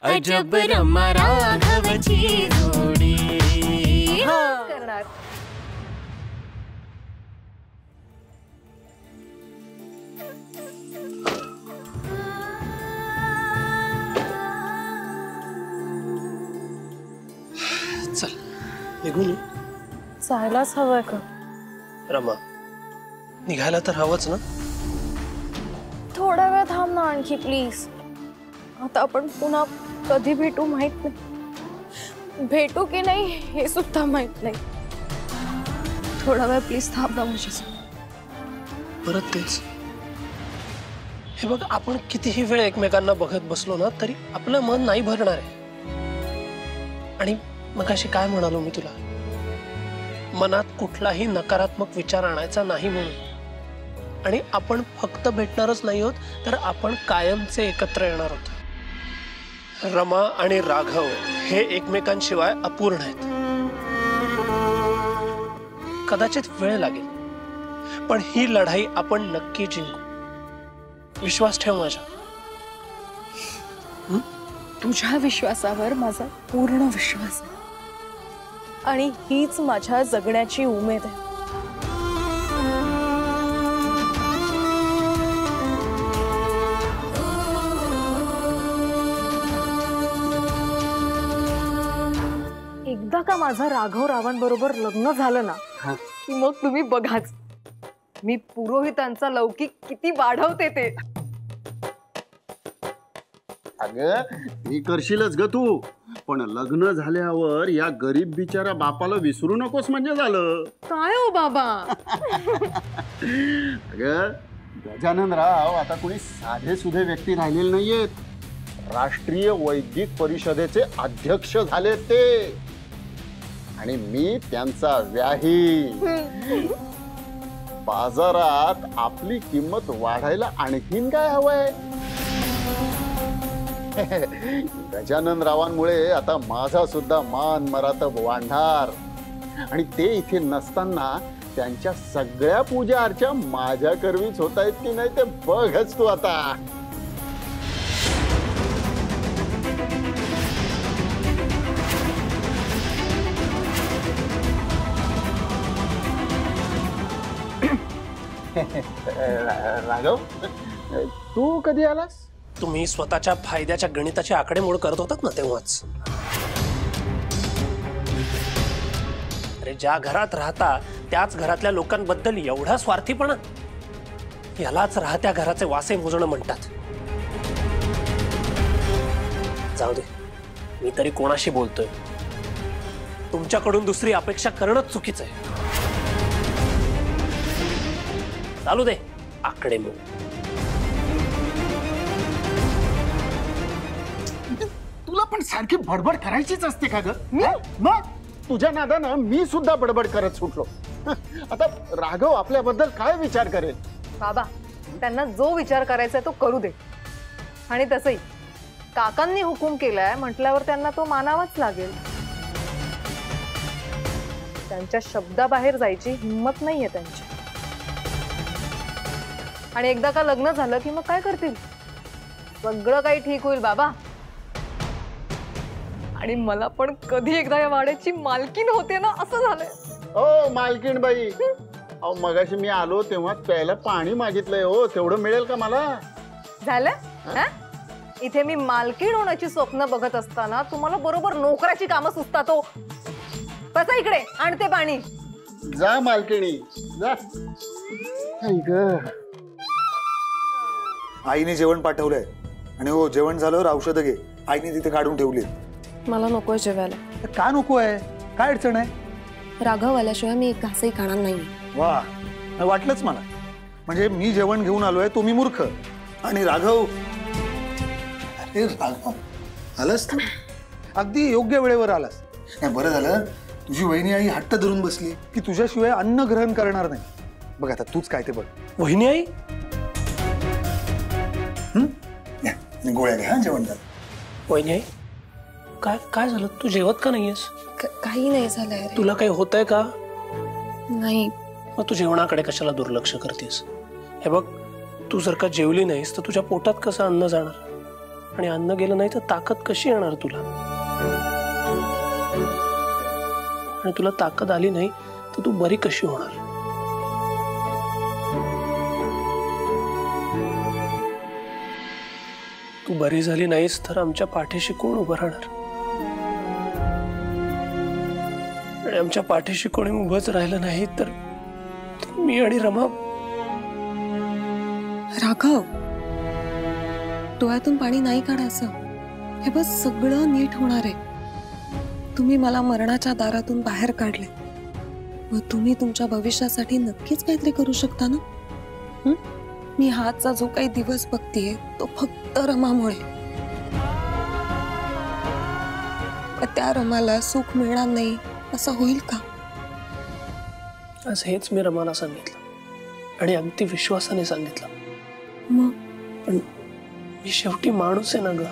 अजब रमा राघवची जोडी करणार। चल निघून जायलाच हवंय का? रमा निघायला तर हवंच ना। थोडा वेळ थांब ना आणखी प्लीज। आता आपण पुन्हा कधी भेटू माहित नाही, भेटू की नाही हे सुद्धा माहित नाही। थोडा वेळ प्लीज थांब ना माझ्यासोबत। परत तेच हे बघ, आपण कितीही वेळ एकमेकांना बघत बसलो ना तरी आपलं मन नाही भरणार आहे। आणि मगाशी काय म्हणालो मी तुला, मनात कुठलाही नकारात्मक विचार आणायचा नाही म्हणून। आणि आपण फक्त भेटणारच नाही आहोत तर आपण कायमचे एकत्र येणार आहोत। रमा आणि राघव हे एकमेकांशिवाय अपूर्ण आहेत। कदाचित वेळ लागेल पण ही लढाई आपण नक्की जिंकू। विश्वास ठेव माझ्या। तुझ्या विश्वासावर माझा पूर्ण विश्वास आहे आणि हीच माझ्या जगण्याची उमेद आहे। एकदा का माझा राघव रावांबरोबर लग्न झालं ना की मग तुम्ही बघाच मी पुरोहितांचा लौकिक किती वाढवते ते। अगं ही करशीलच ग तू, पण लग्न झाल्यावर या गरीब बिचारा बापाला विसरू नकोस म्हणजे झालं। काय हो बाबा? अगं गजानन राव आता कोणी साधे सुधे व्यक्ती राहिलेले नाहीयेत, राष्ट्रीय वैदिक परिषदेचे अध्यक्ष झाले ते। आणि मी त्यांचा व्याही। बाजारात आपली किंमत वाढायला आणखीन काय हवंय? गजानन रावांमुळे आता माझा सुद्धा मान मरातब वाढणार आणि ते इथे नसताना त्यांच्या सगळ्या पूजा अर्चा माझ्या करवीच होत आहेत की नाही ते बघच तू आता। राघव तू कधी आलास? तुम्ही स्वतःच्या फायद्याच्या गणिताचे आकडेमोड करत होतात ना तेव्हाच। अरे ज्या घरात राहता त्याच घरातल्या लोकांबद्दल एवढा स्वार्थीपणा, यालाच राहत्या घराचे वासे मोजणं म्हणतात। जाऊ दे, मी तरी कोणाशी बोलतोय? तुमच्याकडून दुसरी अपेक्षा करणंच चुकीचं आहे। चालू दे आकडेमोड। तुला पण सारखी बडबड करायचीच असते का ग? मग तुझ्या नादानं मी सुद्धा बडबड करत सुटलो। आता राघव आपल्याबद्दल काय विचार करेल? बाबा त्यांना जो विचार करायचा तो करू दे। आणि तसंही काकांनी हुकूम केलाय म्हटल्यावर त्यांना तो मानावाच लागेल। त्यांच्या शब्दाबाहेर जायची हिम्मत नाहीये त्यांची। आणि एकदा का लग्न झालं की मग काय करतील? सगळं काही ठीक होईल बाबा। आणि मला पण कधी एकदा या वाड्याची मालकीण होते ना असं झालंय। ओ मालकीण बाई, अहो मगाशी मी आलो तेव्हा प्यायला पाणी मागितलंय हो, तेवढं मिळेल का मला? झालं? इथे मी मालकीण होण्याची स्वप्न बघत असताना तुम्हाला बरोबर नोकराची कामं सुचतात हो। बसा इकडे, आणते पाणी। जा मालकिणी जा। आईने जेवण पाठवलंय आणि हो जेवण झाल्यावर औषधं घे, आईने तिथे काढून ठेवली। मला नकोय जेवायला। का नको आहे? काय अडचण आहे? राघव आल्याशिवाय मी एक घासही खाणार नाही। वा, वाटलंच मला। म्हणजे मी जेवण घेऊन आलोय तुम्ही मूर्ख आणि राघव। अरे राघव आलास तू, अगदी योग्य वेळेवर आलास। नाही बरं झालं तुझी वहिनी आई हट्ट धरून बसली की तुझ्याशिवाय अन्न ग्रहण करणार नाही। बघ आता तूच काय ते बघ। वहिनी आई गोळ्या घ्या जेवण झालं। वहिनी आई काय काय झालं? तू जेवत का नाहीयेस? काही नाही झालंय। तुला काही होतंय का? नाही। मग तू जेवणाकडे कशाला दुर्लक्ष करतेस? हे बघ, तू जर का जेवली नाहीस तर तुझ्या पोटात कसं अन्न जाणार? आणि अन्न गेलं नाही तर ताकद कशी येणार तुला? आणि तुला ताकद आली नाही तर तू बरी कशी होणार? तू बरी झाली नाहीस तर आमच्या पाठीशी कोण उभं राहणार? आणि आमच्या पाठीशी कोणी उभंच राहिलं नाही तर मी आणि रमा. राघव, डोळ्यातून पाणी नाही काढायचं. हे बस सगळं नीट होणार आहे. तुम्ही मला मरणाच्या दारातून बाहेर काढले, मग तुम्ही तुमच्या भविष्यासाठी नक्कीच काहीतरी करू शकता ना. मी हातचा जो काही दिवस बघतेय तो फक्त रमामुळे. त्या रमाला सुख मिळणार नाही असं होईल का? आज हेच मी रमाला सांगितलं आणि अगदी विश्वासाने सांगितलं. मग पण मी शेवटी माणूस आहे ना ग.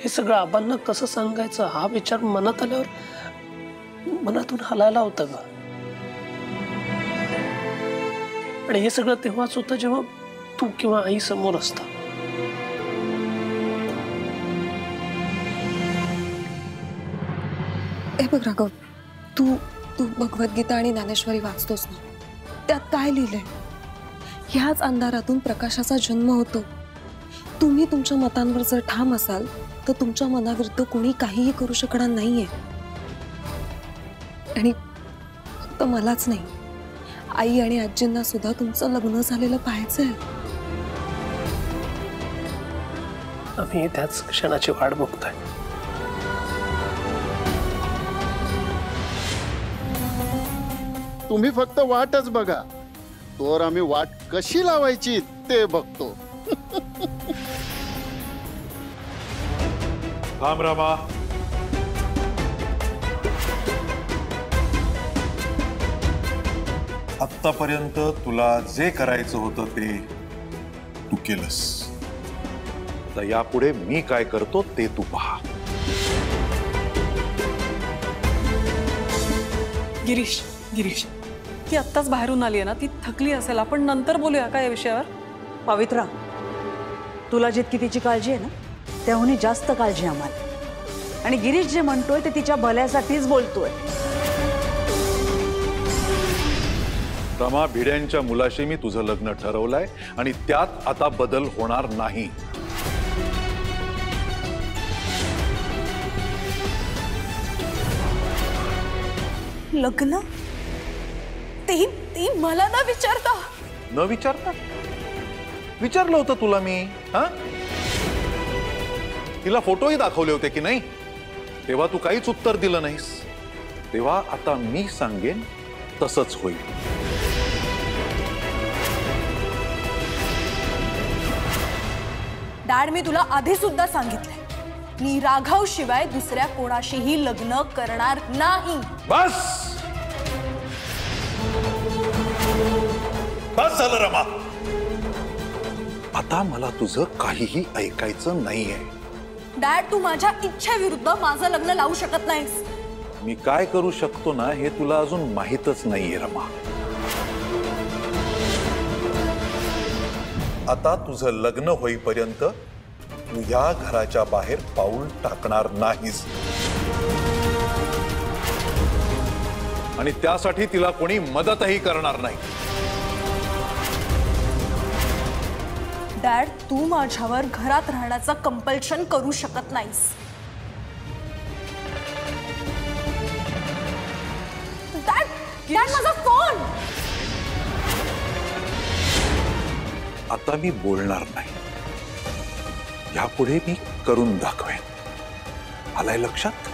हे सगळं आबांना कसं सांगायचं हा विचार मनात आल्यावर मनातून हलायला होता ग. आणि हे सगळं तेव्हाच होतं जेव्हा तू किंवा आई समोर असता. हे बघ राघव, तू भगवद्गीता आणि ज्ञानेश्वरी वाचतोस ना, त्यात काय लिहिलंय? ह्याच अंधारातून प्रकाशाचा जन्म होतो. तुम्ही तुमच्या मतांवर जर ठाम असाल तर तुमच्या मनाविरुद्ध कोणी काहीही करू शकणार नाहीये. आणि फक्त मलाच नाही, आई आणि आजींना सुद्धा तुमचं लग्न झालेलं पाहायचंय. आम्ही त्याच क्षणाची वाट बघतोय. तुम्ही फक्त वाटच बघा, तोवर आम्ही वाट कशी लावायची ते बघतो. थांब रमा. आत्तापर्यंत तुला जे करायचं होतं ते तू केलंस. आता यापुढे मी काय करतो ते तू पहा. गिरीश, ती आत्ताच बाहेरून आली आहे ना, ती थकली असेल. आपण नंतर बोलूया का या विषयावर? पवित्रा, तुला जितकी तिची काळजी आहे ना त्याहून जास्त काळजी आम्हाला. आणि गिरीश जे म्हणतोय ते तिच्या भल्यासाठीच बोलतोय. रमा, भिड्यांच्या मुलाशी मी तुझं लग्न ठरवलंय आणि त्यात आता बदल होणार नाही. लग्न? ते मला ना विचारता? न विचारता? विचारलं होतं तुला मी. हा, तिला फोटोही दाखवले होते की नाही? तेव्हा तू काहीच उत्तर दिलं नाहीस. तेव्हा आता मी सांगेन तसंच होईल. डॅड, मी तुला आधी सुद्धा सांगितलंय, मी राघव शिवाय दुसऱ्या कोणाशीही लग्न करणार नाही. बस बस झालं रमा. आता मला तुझं काहीही ऐकायचं नाहीये. डॅड, तू माझ्या इच्छेविरुद्ध माझं लग्न लावू शकत नाहीस. मी काय करू शकतो ना हे तुला अजून माहीतच नाहीये रमा. आता तुझं लग्न होईपर्यंत तू या घराच्या बाहेर पाऊल टाकणार नाहीस. आणि त्यासाठी तिला कोणी मदतही करणार नाही. डॅड, तू माझ्यावर घरात राहण्याचं कंपल्शन करू शकत नाहीस. डॅड, माझा फोन. आता मी बोलणार नाही. यापुढे मी करून दाखवेन. आलाय लक्षात?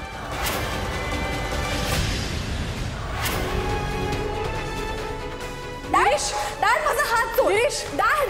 डॅड, माझा हात सोड. डॅड.